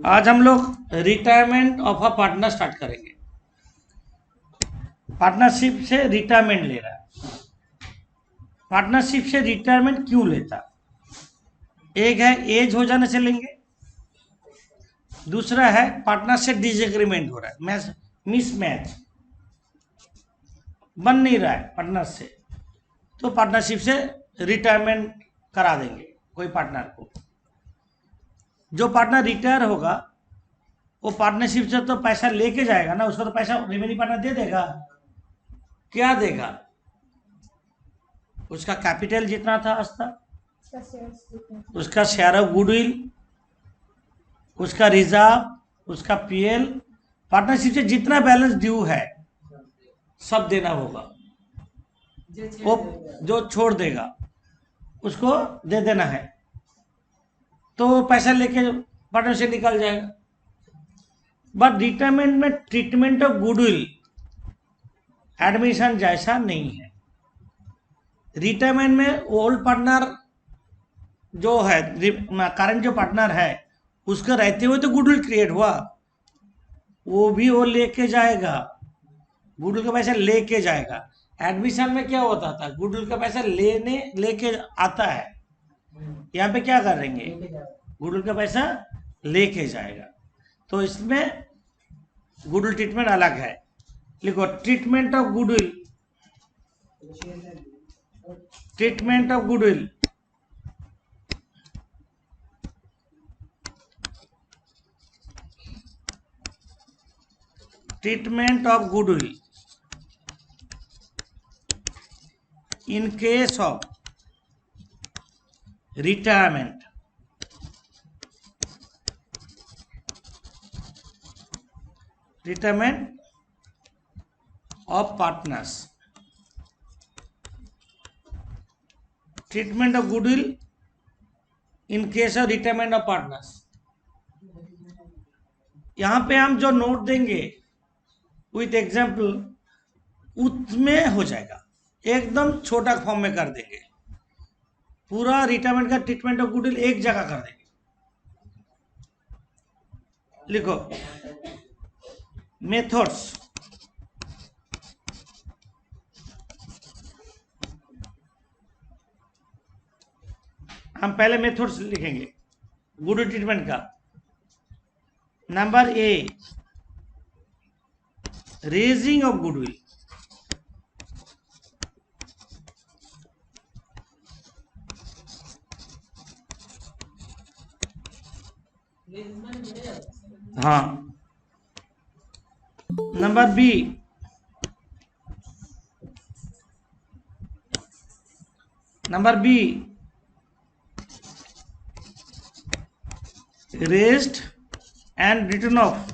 आज हम लोग retirement of a partner start करेंगे। पार्टनरशिप से रिटायरमेंट ले रहा है। पार्टनरशिप से रिटायरमेंट क्यों लेता? एक है एज हो जाने से लेंगे, दूसरा है पार्टनर से डिसएग्रीमेंट हो रहा है, मिसमैच बन नहीं रहा है पार्टनर से, तो पार्टनरशिप से रिटायरमेंट करा देंगे कोई पार्टनर को। जो पार्टनर रिटायर होगा वो पार्टनरशिप से तो पैसा लेके जाएगा ना, उसको तो पैसा रिमेनिंग पार्टनर दे देगा। क्या देगा? उसका कैपिटल जितना था आज तक, उसका शेयर ऑफ गुडविल, उसका रिजर्व, उसका पीएल, पार्टनरशिप से जितना बैलेंस ड्यू है सब देना होगा। वो जो छोड़ देगा उसको दे देना है, तो पैसा लेके पार्टनर से निकल जाएगा। बट रिटायरमेंट में ट्रीटमेंट ऑफ गुडविल एडमिशन जैसा नहीं है। रिटायरमेंट में ओल्ड पार्टनर जो है, करंट जो पार्टनर है, उसका रहते हुए तो गुडविल क्रिएट हुआ, वो भी वो लेके जाएगा, गुडविल का पैसा लेके जाएगा। एडमिशन में क्या होता था, गुडविल का पैसा लेके आता है, यहाँ पे क्या करेंगे, गुडविल का पैसा लेके जाएगा। तो इसमें गुडविल ट्रीटमेंट अलग है। लिखो treatment of goodwill, treatment of goodwill. Treatment of goodwill in case of retirement, retirement of partners, treatment of goodwill in case of retirement of partners। यहाँ पे हम जो नोट देंगे विथ एग्जाम्पल उसमें हो जाएगा, एकदम छोटा फॉर्म में कर देंगे। पूरा रिटायरमेंट का ट्रीटमेंट ऑफ गुडविल एक जगह कर देंगे। लिखो मेथड्स, हम पहले मेथड्स लिखेंगे गुडविल ट्रीटमेंट का। Number A, raising of goodwill. हाँ। Number B, rest and return of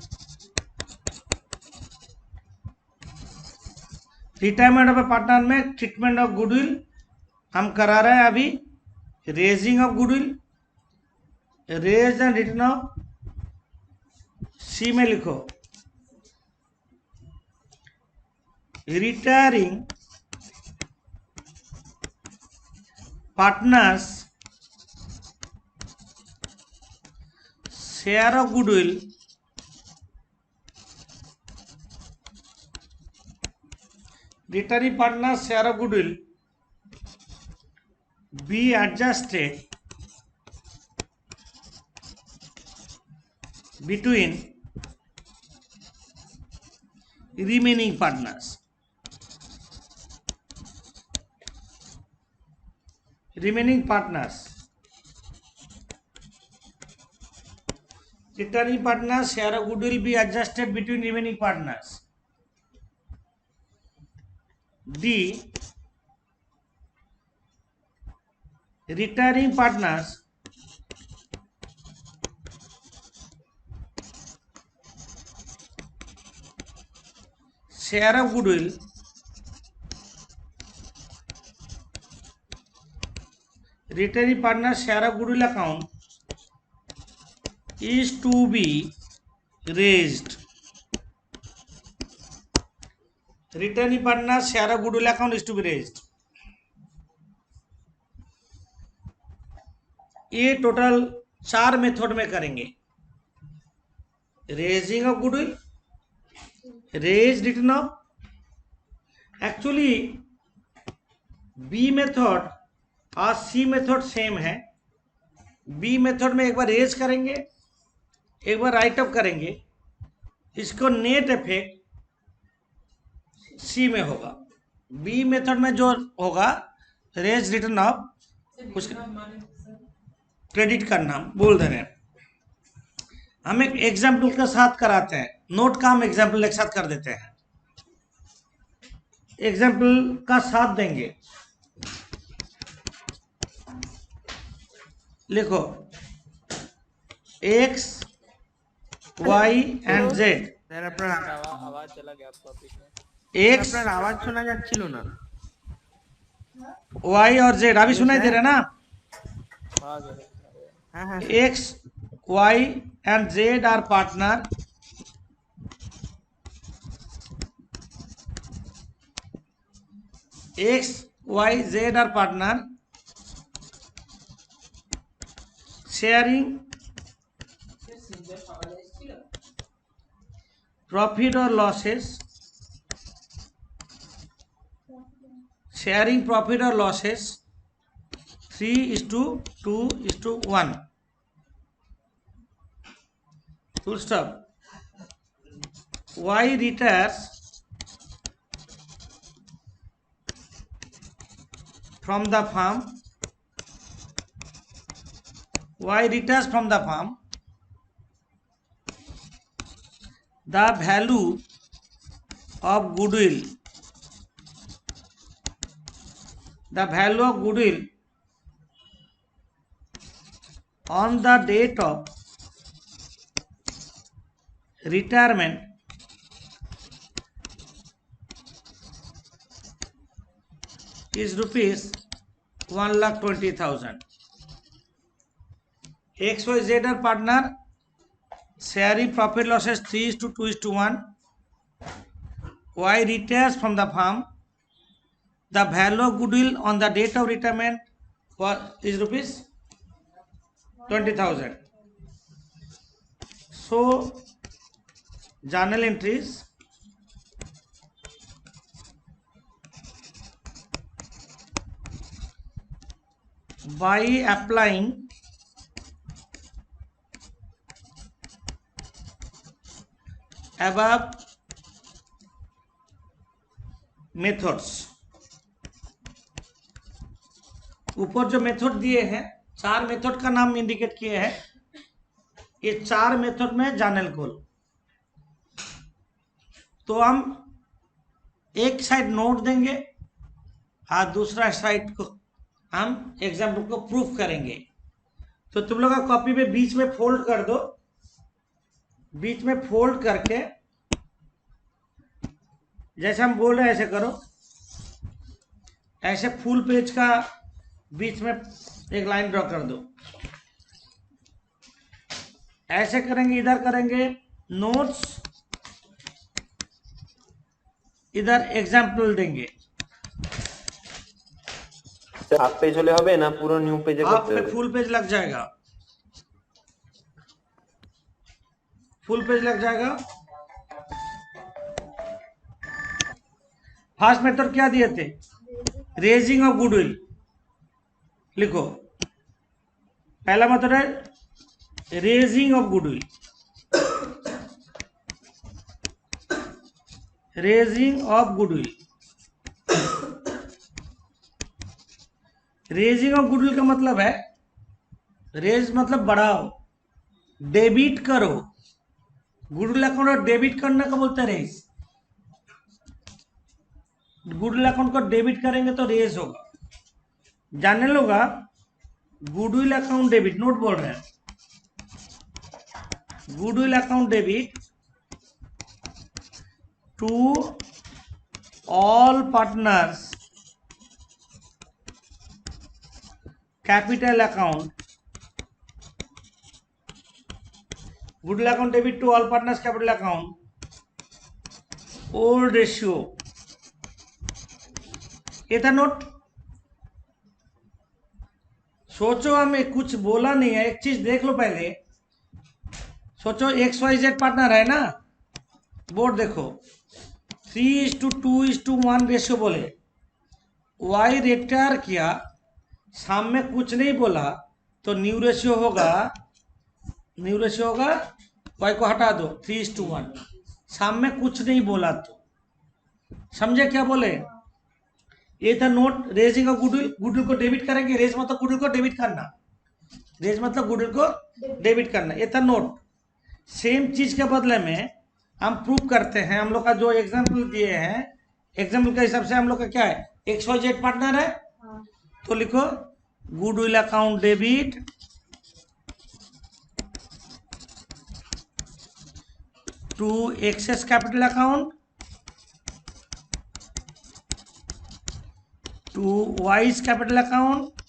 retirement of a partner में ट्रीटमेंट ऑफ गुडविल हम करा रहे हैं अभी। Raising of goodwill, raise and return of. C में लिखो retiring partners share of goodwill retiring partner share of goodwill be adjusted between remaining partners। remaining partners, returning partners share of goodwill be adjusted between remaining partners। D, retiring partners share of goodwill retiring partners share of goodwill account is to be raised। retiring partners share of goodwill account is to be raised। ये total 4 method में करेंगे। Raising of goodwill, raise return of, actually B method और C method same है। B method में एक बार raise करेंगे, एक बार right up करेंगे, इसको नेट इफेक्ट सी में होगा। बी मेथड में जो होगा रेज रिटर्न ऑफ, उसका क्रेडिट करना बोल दे रहे हैं। हम एक एग्जाम्पल के साथ कराते हैं, नोट का हम एग्जाम्पल एक साथ कर देते हैं, एग्जाम्पल का साथ देंगे। लिखो X Y and Z. Sir আপনার आवाज चला गया आपका पीछे। एक्स আপনার আওয়াজ শোনা যাচ্ছিল না। वाई और जेड अभी सुनाई दे रहा है ना? हाँ गया। হ্যাঁ হ্যাঁ X Y and Z are partner, X Y Z are partner sharing profit और लॉसेस, शेयरिंग प्रॉफिट और losses 3:2:1, full stop. Y retires from the firm, Y retires from the firm the value of goodwill, the value of goodwill on the date of retirement is rupees 1,20,000. XYZ are partner, sharing profit losses 3:2:1. Y retires from the firm, the value of goodwill on the date of retirement is rupees 20,000. So journal entries, by applying above methods, ऊपर जो method दिए हैं, 4 method का नाम indicate किए हैं, ये 4 method में जर्नल खोल। तो हम एक साइड नोट देंगे और दूसरा साइड को हम एग्जाम्पल को प्रूफ करेंगे। तो तुम लोग का कॉपी में बीच में फोल्ड कर दो, बीच में फोल्ड करके जैसे हम बोल रहे हैं ऐसे करो, ऐसे फुल पेज का बीच में एक लाइन ड्रॉ कर दो, ऐसे करेंगे, इधर करेंगे नोट्स, इधर एग्जाम्पल देंगे। হাফ পেজ হলে হবে না পুরো নিউ পেজে हाफ করতে पे হবে? फुल पेज लग जाएगा, फुल पेज लग जाएगा। फर्स्ट मेथड क्या दिए थे? Raising of goodwill. लिखो पहला मेथड है raising of goodwill, raising of goodwill. Raising of goodwill का मतलब है, रेज मतलब बढ़ाओ, डेबिट करो। गुडविल अकाउंट और डेबिट करने का बोलते हैं रेज। गुडविल अकाउंट को डेबिट करेंगे तो रेज होगा। जानने लोगा गुडविल अकाउंट डेबिट, नोट बोल रहे हैं, goodwill account debit to all partners, capital account, goodwill account debit to all partners capital account, old ratio. ये था नोट। सोचो हमें कुछ बोला नहीं है, एक चीज देख लो पहले, सोचो XYZ पार्टनर है ना, बोर्ड देखो 3:2:1 रेशियो बोले, वाई रिटायर किया, शाम में कुछ नहीं बोला तो न्यू रेशियो होगा वाई को हटा दो 3:1, शाम में कुछ नहीं बोला तो, समझे क्या बोले? ये था note raising of goodwill, goodwill को डेबिट करेंगे, रेज मतलब गुडविल को डेबिट करना, रेज मतलब गुडविल को डेबिट करना, ये था नोट। सेम चीज के बदले में हम प्रूव करते हैं, हम लोग का जो एग्जाम्पल दिए हैं, एग्जाम्पल के हिसाब से हम लोग का क्या है, XYZ पार्टनर है, तो लिखो goodwill account debit to X's capital account to Y's capital account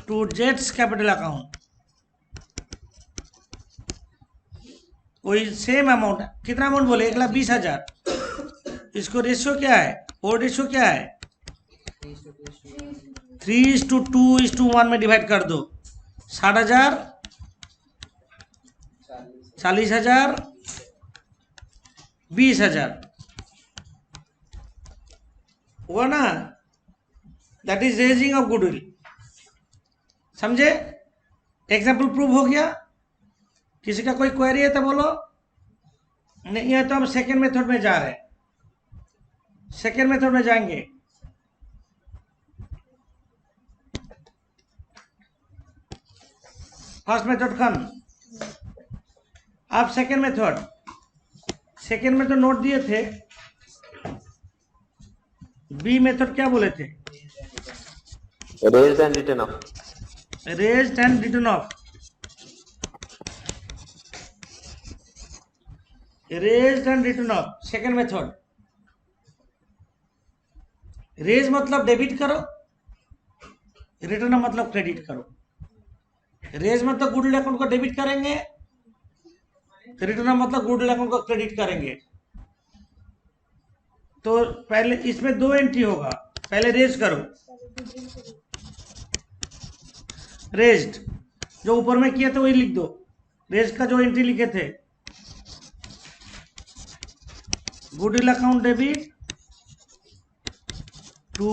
to जेड्स कैपिटल अकाउंट, वही सेम अमाउंट, कितना अमाउंट बोले, 1,20,000। इसको रेशियो क्या है, और रेशियो क्या है, 3:2:1 में डिवाइड कर दो, 60,000, 40,000, 20,000 हुआ ना, that is raising of goodwill. समझे? एग्जाम्पल प्रूव हो गया। किसी का कोई क्वेरी है तो बोलो, नहीं है तो हम सेकेंड मेथड में जा रहे हैं, सेकेंड मेथड में जाएंगे। फर्स्ट मेथड खत्म, आप सेकेंड मेथड नोट दिए थे, बी मेथड क्या बोले थे, raised and return off, raised and return off, raised and return off second method. Raise मतलब डेबिट करो, रिटर्न मतलब क्रेडिट करो। रेज मतलब गुडविल अकाउंट को डेबिट करेंगे, रिटर्न मतलब गुडविल अकाउंट को क्रेडिट करेंगे। तो पहले इसमें 2 एंट्री होगा, पहले रेज करो, रेज्ड जो ऊपर में किया था वही लिख दो, रेज का जो एंट्री लिखे थे, goodwill account debit to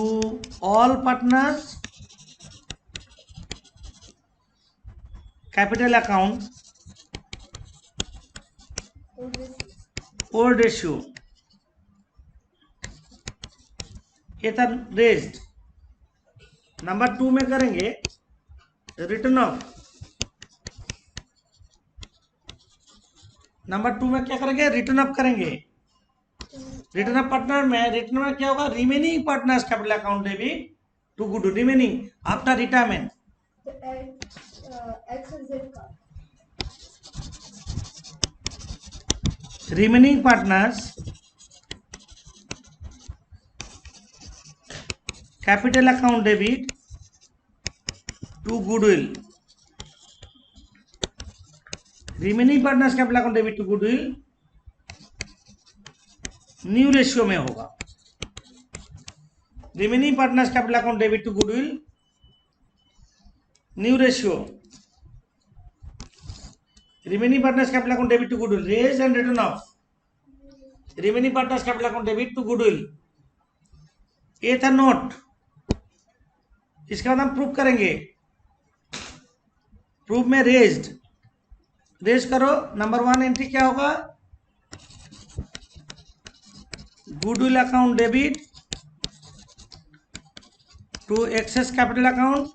all partners capital account old ratio, ये था रेज्ड। नंबर 2 में करेंगे रिटर्न ऑफ, नंबर 2 में क्या करेंगे, रिटर्न ऑफ करेंगे। रिटर्न ऑफ पार्टनर में, रिटर्न में क्या होगा, remaining partners capital account debit to good, remaining after retirement, remaining partners capital account debit to goodwill, remaining partners capital account debit to goodwill new ratio में होगा। Remaining partners capital account debit to goodwill new ratio, remaining partners capital account debit to goodwill, raise and return off remaining partners capital account debit to goodwill, ये था note. इसके बाद हम proof करेंगे, proof में raised, raise करो, number 1 entry क्या होगा, goodwill account debit to X's capital account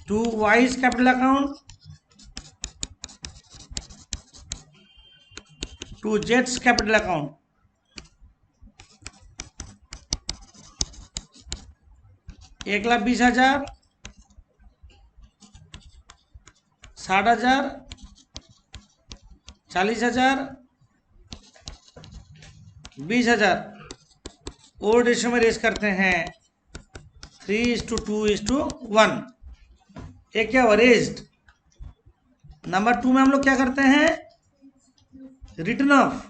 to Y's capital account to जेड्स कैपिटल अकाउंट, 1,20,000, 60,000, 40,000, 20,000 ओल्ड रेशियो में रेस करते हैं 3:2:1। एक क्या हुआ, रेज्ड। नंबर 2 में हम लोग क्या करते हैं, रिटर्न ऑफ,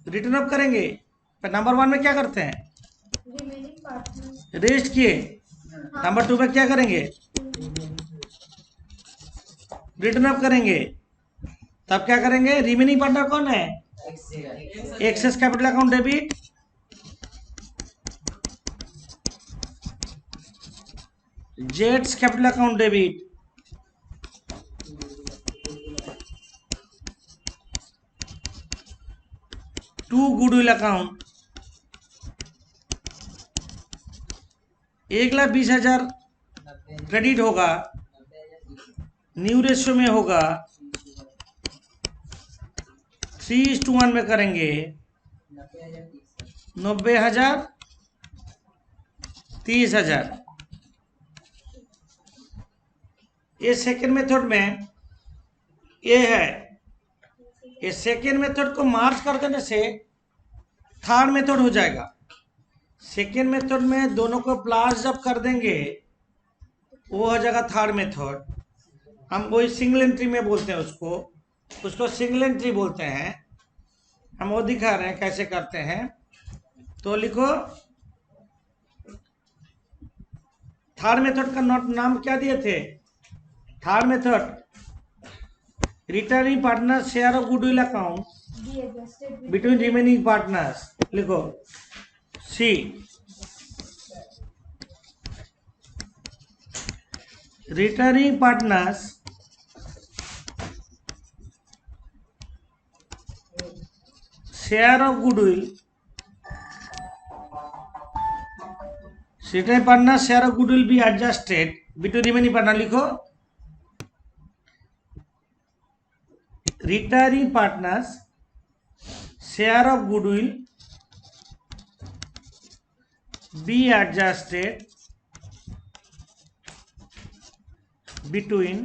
रिटर्न ऑफ करेंगे। पर नंबर 1 में क्या करते हैं, रेस्ट किए, नंबर 2 पे क्या करेंगे, रिटर्न अप करेंगे। तब क्या करेंगे, रिमेनिंग पार्टनर कौन है, एक्सेस कैपिटल अकाउंट डेबिट, जेट्स capital account debit, to goodwill account. 1,20,000 credit होगा, न्यू रेशियो में होगा, 3:1 में करेंगे, 90,000 30,000। ये सेकेंड मेथड में ये है। ये सेकेंड मेथड को मार्च कर देने से थर्ड मेथड हो जाएगा। सेकेंड मेथड में दोनों को प्लस जब कर देंगे वो हो जाएगा थर्ड मेथड। हम वही सिंगल एंट्री में बोलते हैं उसको सिंगल एंट्री बोलते हैं। हम वो दिखा रहे हैं कैसे करते हैं। तो लिखो, थर्ड मेथड का नाम क्या दिए थे, third method returning partner share of goodwill account between remaining partners. लिखो C, returning partners share of goodwill, returning partner share of goodwill be adjusted between remaining partner. लिखो returning partners share of goodwill be adjusted between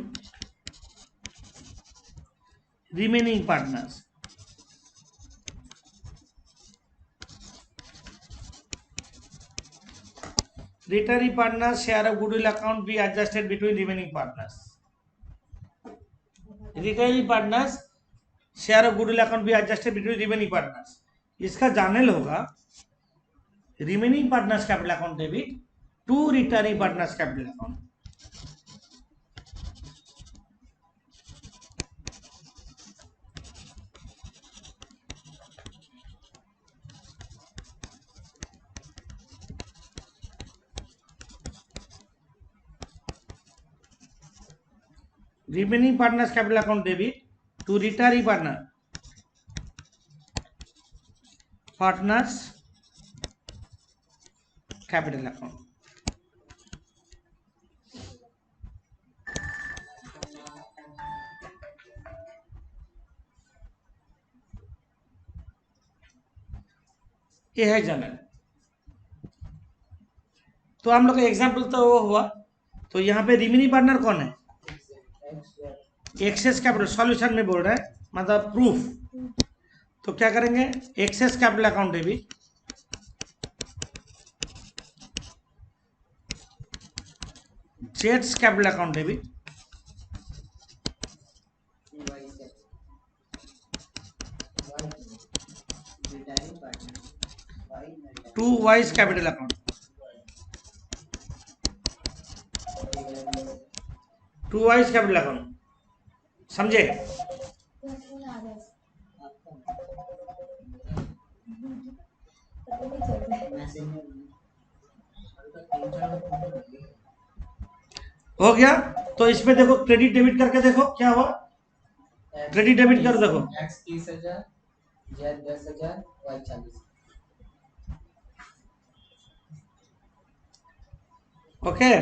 remaining partners। Returning partners share of goodwill account be adjusted between remaining partners। Returning partners share of goodwill account be adjusted between remaining partners। इसका जानल होगा remaining partners capital account debit to returning partners capital account। Remaining partners capital account debit to retiree partners capital account। ये है general. तो हम लोग का example तो वो हुआ। तो यहाँ पे रिमेनिंग पार्टनर कौन है, एक्सेस कैपिटल। सॉल्यूशन में बोल रहा है मतलब प्रूफ। तो क्या करेंगे, एक्सेस कैपिटल अकाउंट डेबिट, जेट्स capital account debit, to Y's capital account, to Y's capital account. समझे? हो गया। तो इसमें देखो क्रेडिट डेबिट करके देखो क्या हुआ। क्रेडिट डेबिट कर देखो, X 30,000, Z 10,000, Y 40। ओके।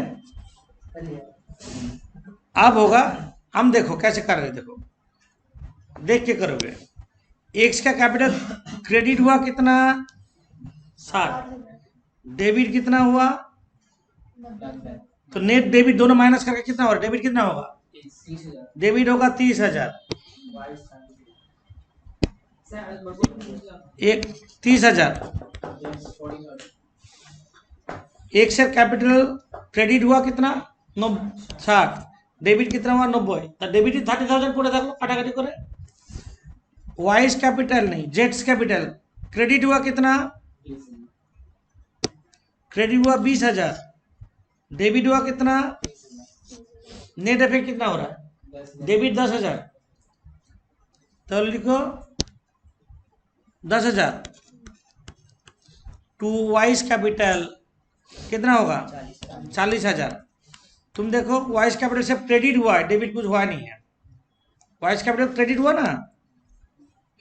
अब होगा, हम देखो कैसे कर रहे, देखो देख के करोगे। एक्स का कैपिटल क्रेडिट हुआ कितना, 60, डेबिट कितना हुआ, तो नेट डेबिट दोनों माइनस करके कितना होगा, डेबिट कितना होगा, 30,000, डेबिट होगा 30,000, Y एक 30,000। Z 40,000। एक से कैपिटल क्रेडिट हुआ कितना, 60, डेबिट कितना हुआ 90। तो डेबिट 30,000 পড়ে থাকলো কাটাকাটি করে। वाइस कैपिटल नहीं, जेट्स कैपिटल क्रेडिट हुआ कितना, क्रेडिट हुआ 20,000, डेबिट हुआ कितना, नेट इफेक्ट कितना हो रहा है, डेबिट 10,000, तो लिखो 10,000 टू वाइस कैपिटल कितना होगा 40,000। तुम देखो वाइस कैपिटल से क्रेडिट हुआ है, डेबिट कुछ हुआ नहीं है। वाइस कैपिटल क्रेडिट हुआ ना,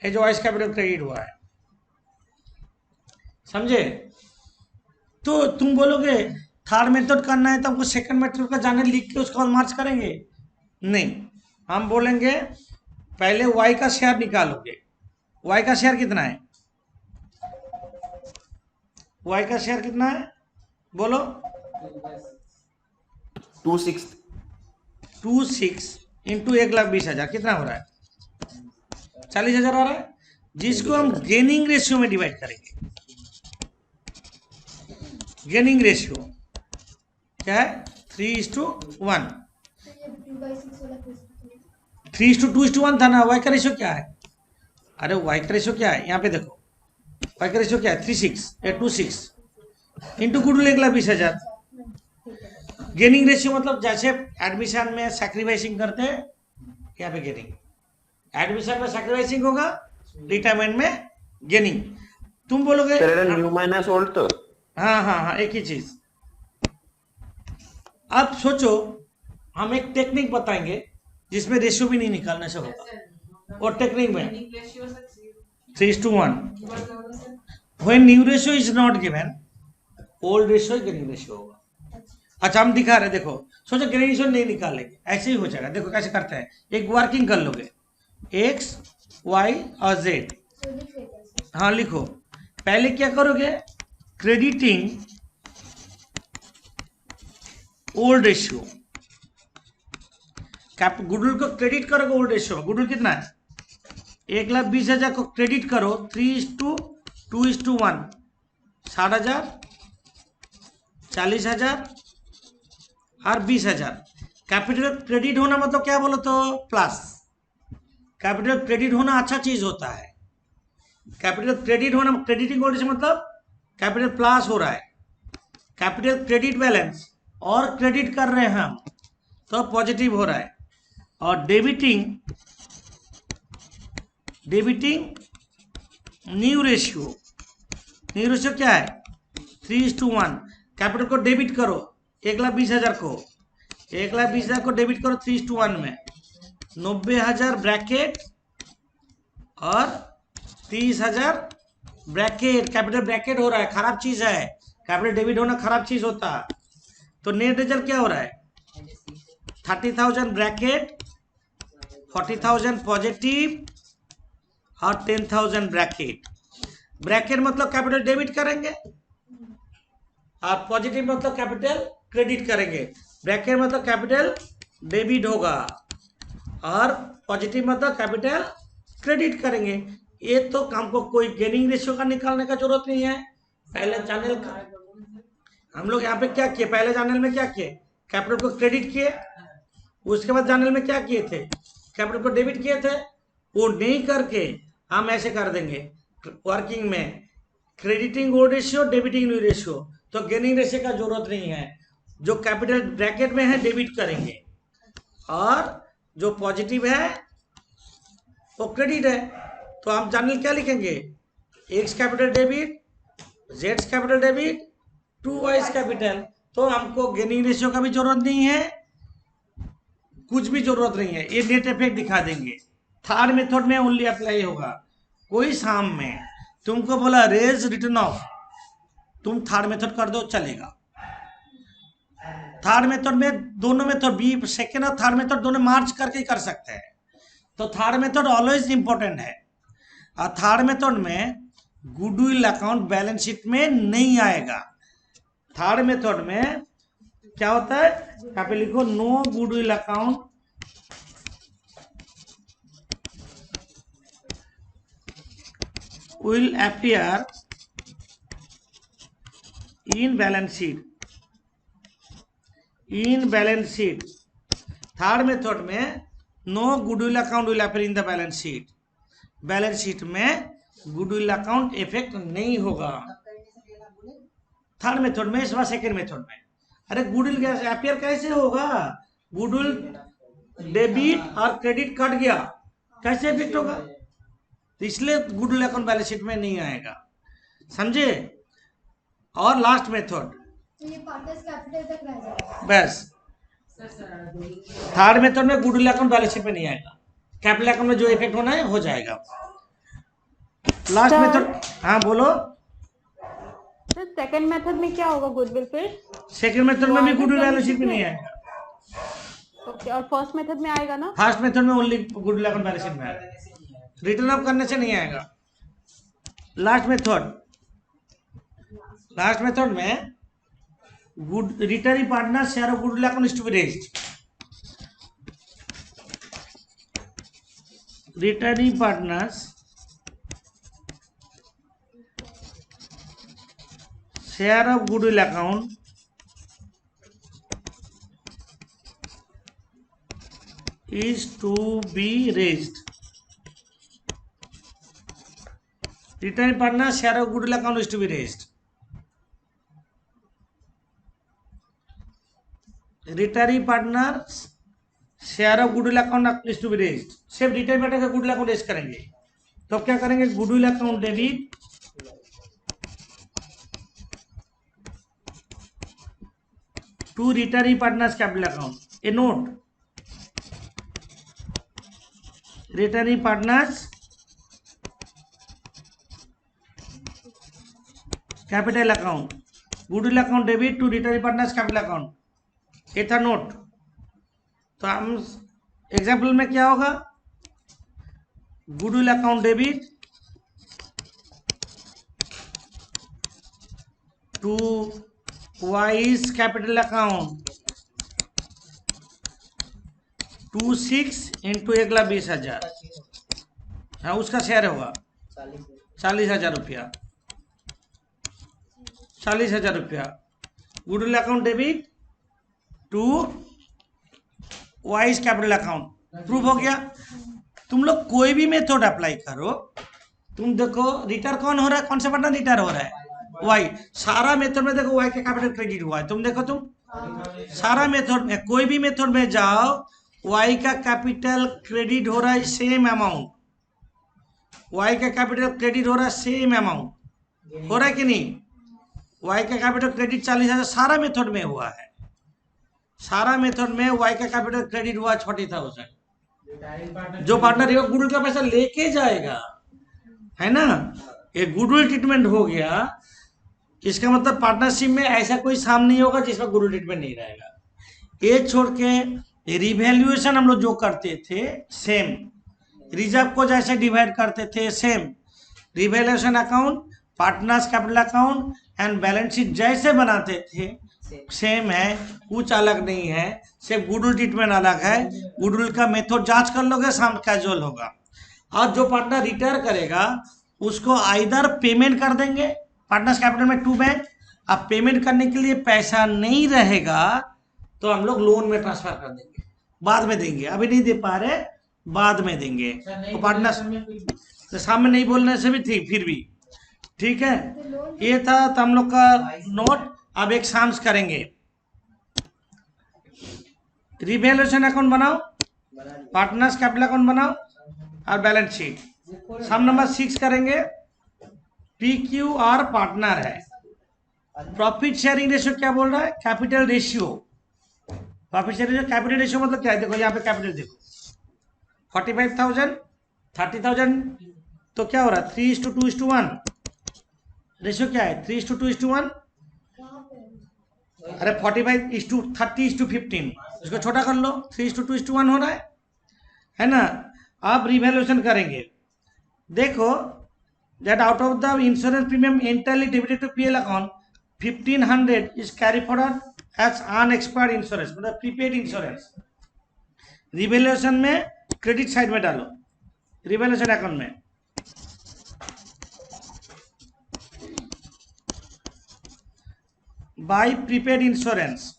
ये जो वाइस कैपिटल क्रेडिट हुआ है, समझे। तो तुम बोलोगे थर्ड मेथड करना है तो हमको सेकंड मेथड का जानना लिख के उसका मार्च करेंगे, नहीं, हम बोलेंगे पहले वाई का शेयर निकालोगे। वाई का शेयर कितना है, वाई का शेयर कितना है बोलो, 26 इंटू 1,20,000 कितना हो रहा है, 40,000 आ रहा है, जिसको हम गेनिंग रेशियो में डिवाइड करेंगे। गेनिंग रेशियो क्या है 3:1, 3:2:1 था ना। वाई का रेशियो क्या है, अरे वाई का रेशियो क्या है, यहाँ पे देखो वाई का रेशियो क्या है 26 इंटू गुडविल 1,20,000। गेनिंग रेशियो मतलब जैसे एडमिशन में सैक्रिफाइसिंग करते हैं, यहाँ पे गेनिंग, एडमिशन में सैक्रिफाइसिंग होगा, रिटायरमेंट में गेनिंग। तुम बोलोगे न्यू माइनस ओल्ड तो हाँ एक ही चीज। अब सोचो हम एक टेक्निक बताएंगे जिसमें रेशियो भी नहीं निकालने से होगा, और टेक्निक में 3:1 when new ratio is not given old ratio gaining ratio होगा। अच्छा हम दिखा रहे, देखो सोचो गेनिंग रेशियो नहीं निकालेंगे, ऐसे ही हो जाएगा। देखो कैसे करते हैं, एक वर्किंग कर लोगे x y और z, हाँ लिखो। पहले क्या करोगे, क्रेडिटिंग ओल्ड रेशियो, गुडविल को क्रेडिट करोगे ओल्ड रेशियो। गुडविल कितना है 1,20,000 को क्रेडिट करो 3:2:1, 60,000, 40,000 और 20,000। कैपिटल क्रेडिट होना मतलब क्या बोलो तो प्लस, कैपिटल क्रेडिट होना अच्छा चीज होता है। कैपिटल क्रेडिट होना, क्रेडिटिंग ओल्ड रेशियो मतलब कैपिटल प्लस हो रहा है, कैपिटल क्रेडिट बैलेंस और क्रेडिट कर रहे हैं हम तो पॉजिटिव हो रहा है। और डेबिटिंग न्यू रेशियो क्या है 3:1। कैपिटल को डेबिट करो 1,20,000 को, 1,20,000 को डेबिट करो 3:1 में, 90,000 ब्रैकेट और 30,000 ब्रैकेट। कैपिटल ब्रैकेट हो रहा है, खराब चीज है, कैपिटल डेबिट होना खराब चीज होता है। तो नेट रिजल्ट क्या हो रहा है 30,000 ब्रैकेट, 40,000 पॉजिटिव और 10,000 ब्रैकेट। ब्रैकेट मतलब कैपिटल डेबिट करेंगे और पॉजिटिव मतलब कैपिटल क्रेडिट करेंगे। ब्रैकेट मतलब कैपिटल डेबिट होगा और पॉजिटिव मतलब कैपिटल क्रेडिट करेंगे। ये तो हमको कोई गेनिंग रेशियो का निकालने का जरूरत नहीं है। पहले चैनल का हम लोग यहाँ पे क्या किए, पहले चैनल में क्या किए, कैपिटल को क्रेडिट किए, उसके बाद चैनल में क्या किए थे, कैपिटल को डेबिट किए थे। वो नहीं करके हम ऐसे कर देंगे वर्किंग में, crediting old ratio, debiting new ratio. तो गेनिंग रेशियो का जरूरत नहीं है, जो कैपिटल ब्रैकेट में है डेबिट करेंगे और जो पॉजिटिव है वो क्रेडिट है। तो हम चैनल क्या लिखेंगे, x capital debit, Z capital debit, 2y capital. तो हमको गेनिंग रेशियो का भी जरूरत नहीं है, कुछ भी जरूरत नहीं है, ये नेट इफेक्ट दिखा देंगे। थर्ड मेथड में ओनली अप्लाई होगा। कोई शाम में तुमको बोला रेज रिटर्न ऑफ, तुम थर्ड मेथड कर दो चलेगा। थर्ड मेथड में दोनों मेथड बी सेकेंड और थर्ड मेथड दोनों मार्च करके ही कर सकते हैं। तो थर्ड मेथड ऑलवेज इंपॉर्टेंट है। और थर्ड मेथड में गुडविल अकाउंट बैलेंस शीट में नहीं आएगा। थर्ड मेथड में क्या होता है, यहाँ पे लिखो no goodwill account will appear in balance sheet, third method में no goodwill account will appear in the balance sheet, balance sheet में गुडविल अकाउंट इफेक्ट नहीं होगा थर्ड मेथड में, इस बार सेकेंड मेथड में। अरे गुडविल कैसे अपियर कैसे होगा? गुडविल डेबिट और क्रेडिट कट गया, कैसे इफेक्ट होगा? तो इसलिए गुडविल अकाउंट बैलेंस शीट में नहीं आएगा, समझे? और लास्ट मेथड, तो ये पार्टनर्स कैपिटल तक रह जाएगा। बस थर्ड मेथड में गुडविल अकाउंट बैलेंस शीट में नहीं आएगा, कैपिटल अकाउंट में जो इफेक्ट होना है हो जाएगा। Last sir. मेथड, हाँ बोलो। सर सेकंड मेथड में क्या होगा गुडविल फिर? सेकंड मेथड में भी गुडविल बैलेंस शीट में नहीं आएगा। ओके, और फर्स्ट मेथड में आएगा ना? फर्स्ट मेथड में only goodwill account balance sheet में आएगा, रिटर्न ऑफ करने से नहीं आएगा। लास्ट मेथड में good returning partner share of goodwill account is to be raised. Returning partners share of goodwill account is to be raised. Returning partner share of goodwill account is to be raised. Returning partner share of goodwill account is to be raised. सिर्फ return partner का goodwill account raise करेंगे, तो अब क्या करेंगे? Goodwill account debit to returning partners capital account, a note returning partners capital account, goodwill account debit to returning partners capital account, ये था note. तो हम एग्जाम्पल में क्या होगा? Goodwill account debit to Y's capital account 26 into 1,20,000, हाँ उसका share होगा 40,000 रुपया। 40,000 रुपया goodwill account debit to Y's capital account, proof हो गया। तुम लोग कोई भी मेथड अप्लाई करो, तुम देखो रिटर्न कौन हो रहा है, कौन सा पार्टनर रिटर्न हो रहा है? वाई। सारा मेथड में देखो वाई का कैपिटल क्रेडिट हुआ है, तुम देखो तुम सारा मेथड में कोई भी मेथड में जाओ, वाई का कैपिटल क्रेडिट हो रहा है सेम अमाउंट, वाई का कैपिटल क्रेडिट हो रहा है सेम अमाउंट, हो रहा है कि नहीं? वाई का कैपिटल क्रेडिट 40,000 सारा मेथड में हुआ है, सारा मेथड में वाई का कैपिटल क्रेडिट हुआ 40,000। जो पार्टनर गुडविल का पैसा लेके जाएगा, है ना, ये गुडविल ट्रीटमेंट हो गया। इसका मतलब पार्टनरशिप में ऐसा कोई साम नहीं होगा जिसमें गुडविल ट्रीटमेंट नहीं रहेगा। ये छोड़ के रिवैल्यूएशन हम लोग जो करते थे सेम, रिजर्व को जैसे डिवाइड करते थे same, revaluation account, partners capital account and balance sheet जैसे बनाते थे सेम है, कुछ अलग नहीं है, सिर्फ गुडविल ट्रीटमेंट अलग है। गुडविल का मेथड जांच कर लोगे, साम कैजुअल होगा। और जो पार्टनर रिटायर करेगा उसको आइदर पेमेंट कर देंगे, पार्टनर्स कैपिटल में 2 बैंक, अब पेमेंट करने के लिए पैसा नहीं रहेगा तो हम लोग लोन में ट्रांसफर कर देंगे, बाद में देंगे, अभी नहीं दे पा रहे, बाद में देंगे। तो पार्टनर्स तो सामने नहीं बोलने से भी ठीक, फिर भी ठीक है। ये था तो हम लोग का नोट। अब एक साम्स करेंगे, रिवैल्यूएशन अकाउंट बनाओ, पार्टनर्स कैपिटल अकाउंट बनाओ और बैलेंस शीट। सम नंबर 6 करेंगे। पी क्यू आर पार्टनर है, प्रॉफिट शेयरिंग रेशियो क्या बोल रहा है? Capital ratio. Profit sharing ratio, capital ratio मतलब क्या है? देखो यहाँ पे कैपिटल देखो 45,000, 30,000, तो क्या हो रहा है? 3:2:1। रेशियो क्या है? 3:2:1। अरे 45:30:15, इसको छोटा कर लो, 3:2:1 हो रहा है ना। अब रिवैल्यूएशन करेंगे, देखो that out of the insurance premium entirely debited to PL account 1,500 is carried forward as unexpired insurance, मतलब प्रीपेड इंश्योरेंस। रिवैल्यूएशन में क्रेडिट साइड में डालो, रिवैल्यूएशन अकाउंट में बाय प्रीपेड इंश्योरेंस,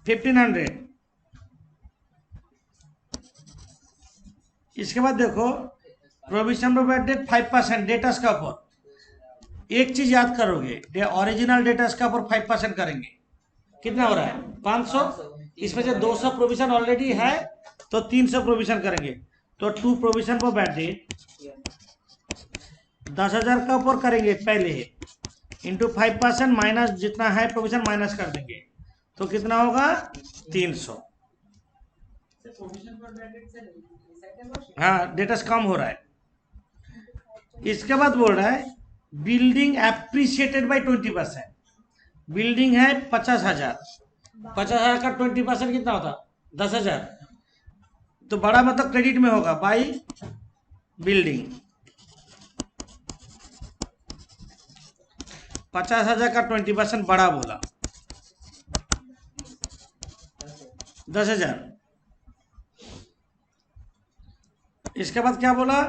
$1,500। इसके बाद देखो प्रोविजन पर बैड डेट 5% डेटर्स का ऊपर। एक चीज याद करोगे, ओरिजिनल डेटर्स का ऊपर 5% करेंगे, कितना हो रहा है 500। इसमें से 200 प्रोविजन ऑलरेडी है तो 300 प्रोविजन करेंगे, तो 2 प्रोविजन पर बैड डेट 10,000 का ऊपर करेंगे पहले, इंटू 5% माइनस जितना है प्रोविजन माइनस कर देंगे, तो कितना होगा 300। हाँ डेटस कम हो रहा है। इसके बाद बोल रहा है बिल्डिंग एप्रिशिएटेड बाय 20%। बिल्डिंग है 50,000, 50,000 का 20% कितना होता 10,000, तो बड़ा मतलब क्रेडिट में होगा बाई बिल्डिंग। 50,000 का 20% बड़ा बोला 10,000। इसके बाद क्या बोला,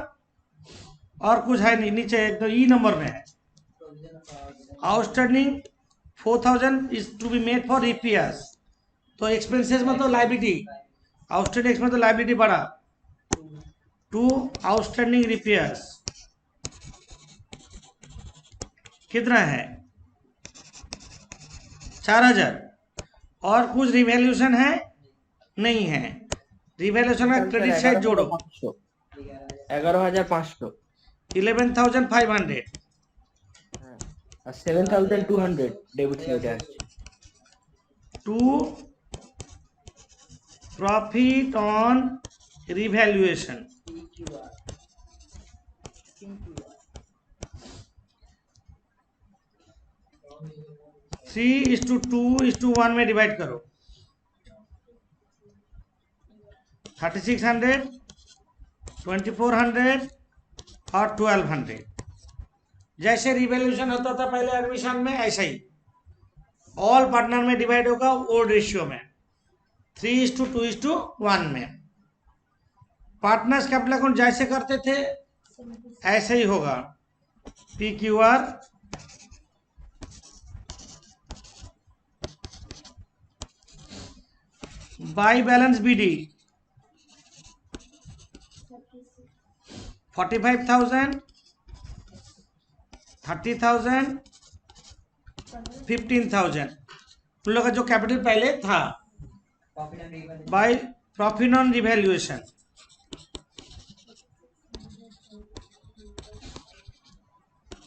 और कुछ है नहीं, नीचे एक तो ई नंबर में है outstanding 4,000 is to be made for repairs. तो एक्सपेंसेस में तो लाइबिलिटी, आउटस्टैंडिंग एक्सपेंस तो लाइबिलिटी बढ़ा, टू आउटस्टैंडिंग रिपेयर्स कितना है 4,000। और कुछ रिवैल्यूएशन है नहीं है, रिवैल्यूएशन का क्रेडिट साइड जोड़ो 11,500 11,500 और 7,200 डेबिट साइड है। To profit on revaluation. Three is to 2:1 में डिवाइड करो, 3,600, 2,400 और 1,200। जैसे रिवैल्यूएशन होता था पहले एडमिशन में, ऐसा ही ऑल पार्टनर में डिवाइड होगा ओड रेशियो में 3:2:1 में। पार्टनर्स कैपिटल अकाउंट जैसे करते थे ऐसे ही होगा, PQR बाई बैलेंस BD 45,000, 30,000, 15,000 उन लोगों का जो कैपिटल पहले था, बाय प्रॉफिट ऑन रिवैल्यूएशन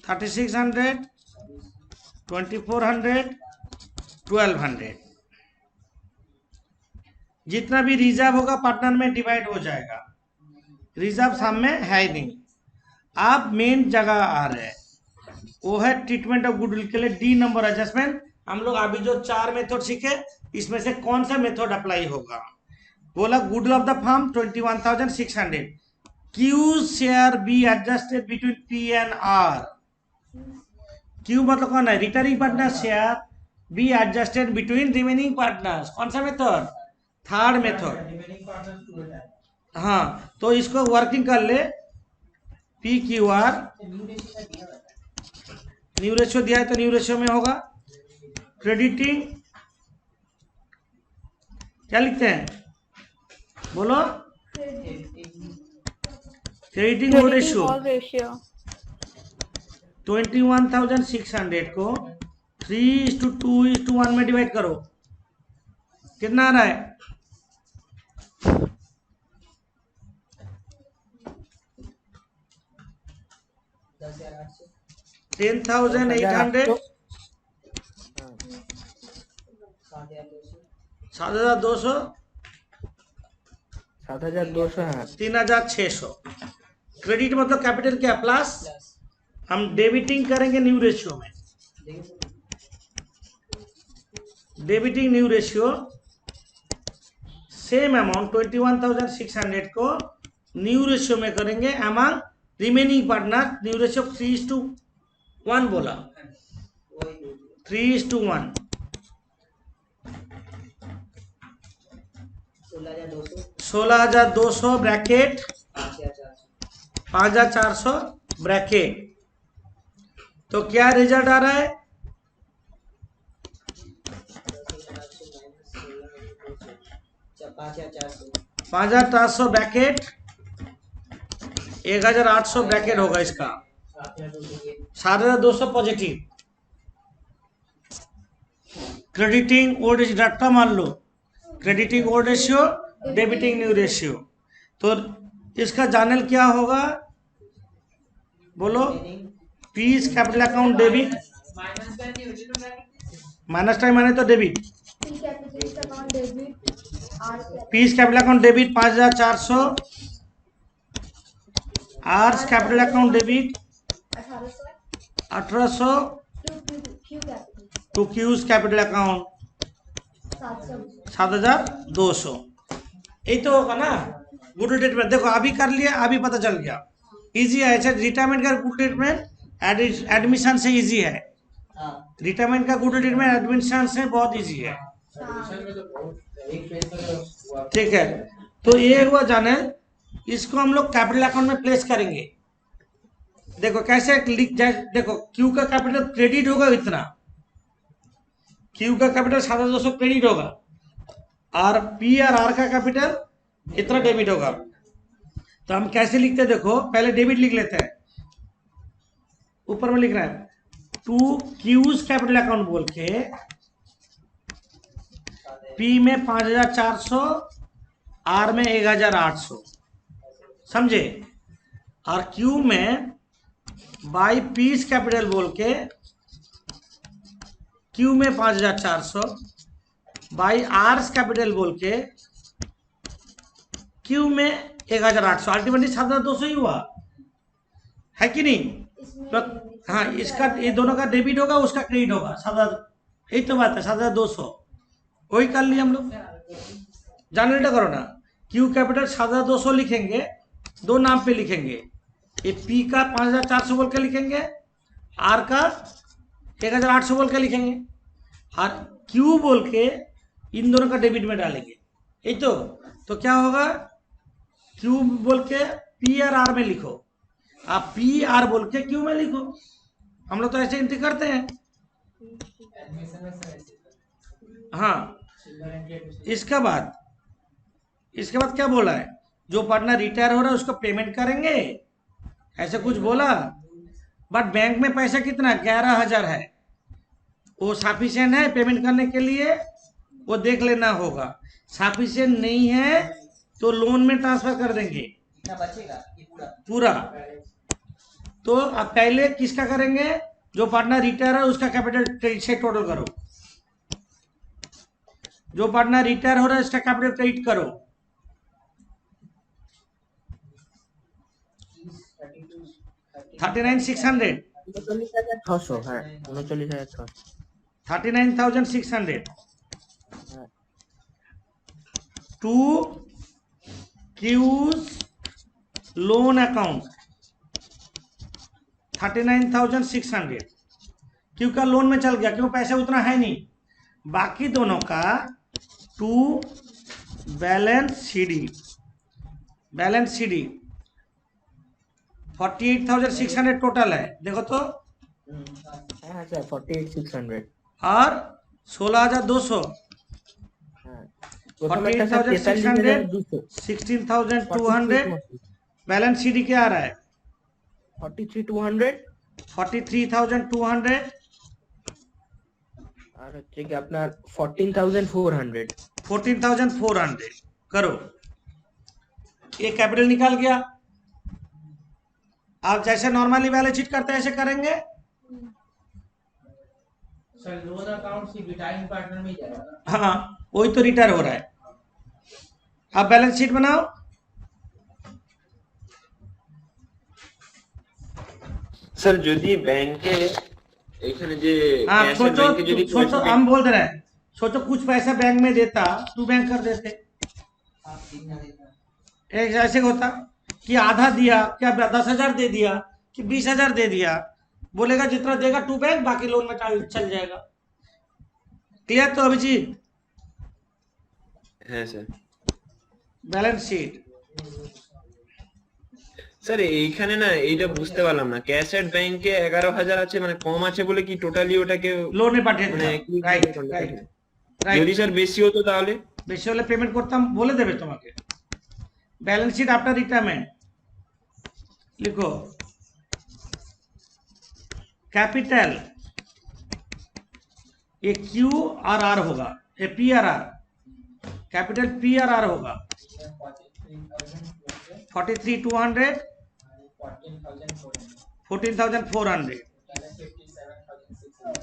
3,600, 2,400, 1,200। जितना भी रिजर्व होगा पार्टनर में डिवाइड हो जाएगा, रिजर्व सामने है ही नहीं। आप मेन जगह आ रहे हैं, वो है ट्रीटमेंट ऑफ गुडविल के लिए डी नंबर एडजस्टमेंट। हम लोग अभी जो 4 मेथड सीखे इसमें से कौन सा मेथड अप्लाई होगा, बोला goodwill of the firm 21,600, Q share B adjusted between P and R। Q मतलब कौन है, returning partner share B adjusted between remaining partners. कौन सा मेथड, थर्ड मेथड। हाँ तो इसको वर्किंग कर ले, PQR न्यू रेशियो दिया है तो न्यू रेशियो में होगा। क्रेडिटिंग क्या लिखते हैं बोलो, क्रेडिटिंग ओड रेशियो 21,600 को 3:2:1 में डिवाइड करो, कितना आ रहा है 10,800, 7,200, 7,200 है। 3,600। क्रेडिट मतलब कैपिटल क्या प्लस, हम डेबिटिंग करेंगे न्यू रेशियो में, debiting new ratio same amount 21,600 को न्यू रेशियो में करेंगे among remaining partner. New ratio 3:1 बोला, 3:1 16,200 ब्रैकेट 5,400 ब्रैकेट। तो क्या रिजल्ट आ रहा है 5,400 ब्रैकेट 1800 ब्रैकेट होगा इसका, 7200 पॉजिटिव। क्रेडिटिंग ओल्ड रट्टा मान लो, crediting old ratio, debiting new ratio. तो इसका जानल क्या होगा, बोलो। P's capital account debit, minus time माने तो डेबिट। P capital account debit, R capital P's capital account debit 5400, R's capital account debit 1800, 1800, Q capital to Q's capital account 700, 7200। यही तो होगा ना गुड ट्रीटमेंट। देखो अभी कर लिया, अभी पता चल गया। इजी है। अच्छा, रिटायरमेंट का गुड ट्रीटमेंट एडमिशन से इजी है। रिटायरमेंट का गुड ट्रीटमेंट एडमिशन से बहुत इजी है। ठीक है, तो ये हुआ जाने, इसको हम लोग कैपिटल अकाउंट में प्लेस करेंगे। देखो कैसे लिख जाए, देखो क्यू का कैपिटल क्रेडिट होगा इतना, क्यू का कैपिटल 7200 क्रेडिट होगा, और पी और आर का कैपिटल इतना डेबिट होगा। तो हम कैसे लिखते हैं, देखो पहले डेबिट लिख लेते हैं, ऊपर में लिख रहे हैं टू क्यूज कैपिटल अकाउंट बोल के, पी में 5400, आर में 1800, समझे। और क्यू में बाई पीस कैपिटल बोल के, क्यू में 5400 बाई आर्स कैपिटल बोल के, क्यू में 1800, अल्टीमेटली 7200 ही हुआ है कि नहीं। तो हाँ, इसका ये दोनों का डेबिट होगा, उसका क्रेडिट होगा 7, यही तो बात है 7200। वही कर लिया हम लोग, जनरेट करो ना। क्यू कैपिटल 7200 लिखेंगे, दो नाम पे लिखेंगे, ये पी का 5400 बोल के लिखेंगे, आर का 1800 बोल के लिखेंगे, और क्यू बोल के इन दोनों का डेबिट में डालेंगे, यही तो क्या होगा, क्यू बोल के पी और आर में लिखो, आप पी आर बोल के क्यू में लिखो। हम लोग तो ऐसे एंट्री करते हैं। हाँ, इसके बाद क्या बोला है, जो पार्टनर रिटायर हो रहा है उसको पेमेंट करेंगे, ऐसे कुछ बोला। बट बैंक में पैसा कितना 11,000 है, वो सफिशिएंट है पेमेंट करने के लिए, वो देख लेना होगा। सफिशिएंट नहीं है तो लोन में ट्रांसफर कर देंगे पूरा। तो अब पहले किसका करेंगे, जो पार्टनर रिटायर है उसका कैपिटल से टोटल करो, जो पार्टनर रिटायर हो रहा है इसका कैपिटल क्रेडिट करो। 39,600, 39,600 হ্যাঁ 39,600 39,600 टू क्यूज लोन अकाउंट 39,600। क्यों का लोन में चल गया, क्यों पैसा उतना है नहीं। बाकी दोनों का टू बैलेंस सीडी 48,600 टोटल है, देखो तो। হ্যাঁ স্যার 48,600 और 16,200, হ্যাঁ 48,600, 16,200, बैलेंस सीडी क्या आ रहा है 43,200 43,200, আর হচ্ছে কি আপনার 14,400 14,400 करो। ये कैपिटल निकाल गया। आप जैसे नॉर्मली बैलेंस शीट करते हैं ऐसे करेंगे। सर लोन अकाउंट से रिटायरिंग पार्टनर में जाएगा। हाँ, वही तो रिटायर हो रहा है। आप बैलेंस शीट बनाओ। স্যার যদি ব্যাংকে এখানে যে हाँ, ক্যাশের सोचो ব্যাংকে যদি सोचो हम बोल रहे हैं, सोचो कुछ पैसा बैंक में देता, टू बैंक कर देते। आप कितना देना एक ऐसे होता कि आधा दिया, क्या 10,000 दे दिया कि 20,000 दे दिया, बोलेगा जितना देगा टू बैंक, बाकी लोन में चल जाएगा। क्लियर तो अभिजीत। হ্যাঁ স্যার। बैलेंस शीट স্যার এইখানে না এইটা বুঝতে পারলাম না, ক্যাশের ব্যাংকে 11,000 আছে মানে কম আছে বলে কি টোটালি ওটাকে लोन में पाठिए মানে কি राइट করতে राइट হবে? राइट। যদি স্যার বেশি হতো তাহলে বেশি হলে পেমেন্ট করতাম, বলে দেবে তোমাকে। ব্যালেন্স শিট আফটার রিটায়ারমেন্ট लिखो कैपिटल, ये क्यू आर आर होगा, ये P R R, capital P R R होगा 43,200, 14,400,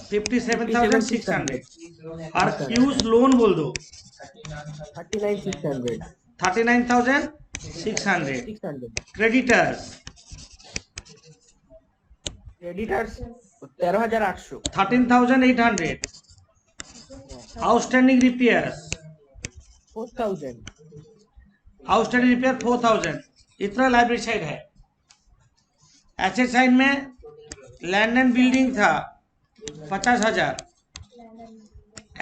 57,600 और क्यूज लोन बोल दो 39,600. 39,600. 600. Creditors Creditors 13,800. 13,800. Outstanding repairs 4,000. Outstanding repair 4,000. इतना लाइब्रेरी साइड है. एसेट साइड में लैंड एंड बिल्डिंग था 50,000.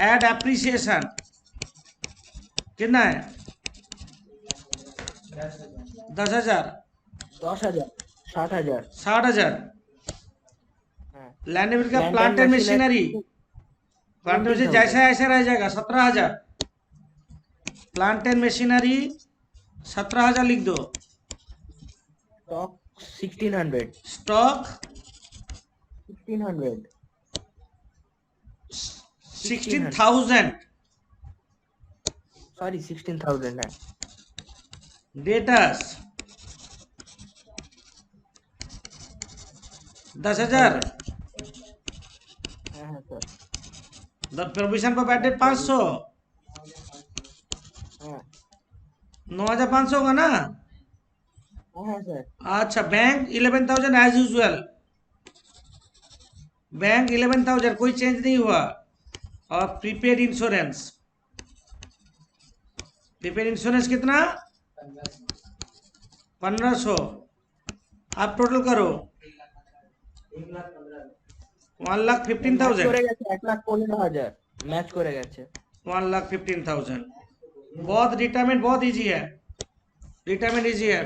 एड एप्रिसिएशन कितना है 10,000. 10,000. 60,000. 60,000. हाँ. लैंड एंड का Land plant and and machinery. Machinery, plant में जैसा ऐसा रह जाएगा 17,000. प्लांट एंड मशीनरी 17,000 लिख दो. Stock 1,600. स्टॉक 1,600. 16,000. Sorry, 16,000 है. डेटर्स 10,000. हाँ सर. प्रोविजन पर बैठे 500. हाँ 9,500 होगा ना. हाँ सर. अच्छा बैंक 11,000 एज यूजुअल. बैंक 11,000 कोई चेंज नहीं हुआ. और प्रीपेड इंश्योरेंस, प्रीपेड इंश्योरेंस कितना 1,500. आप टोटल करो 1,15,000. করে গেছে 1,15,000 ম্যাচ করে গেছে. 1,15,000. बहुत रिटायरमेंट बहुत इजी है, रिटायरमेंट इजी है.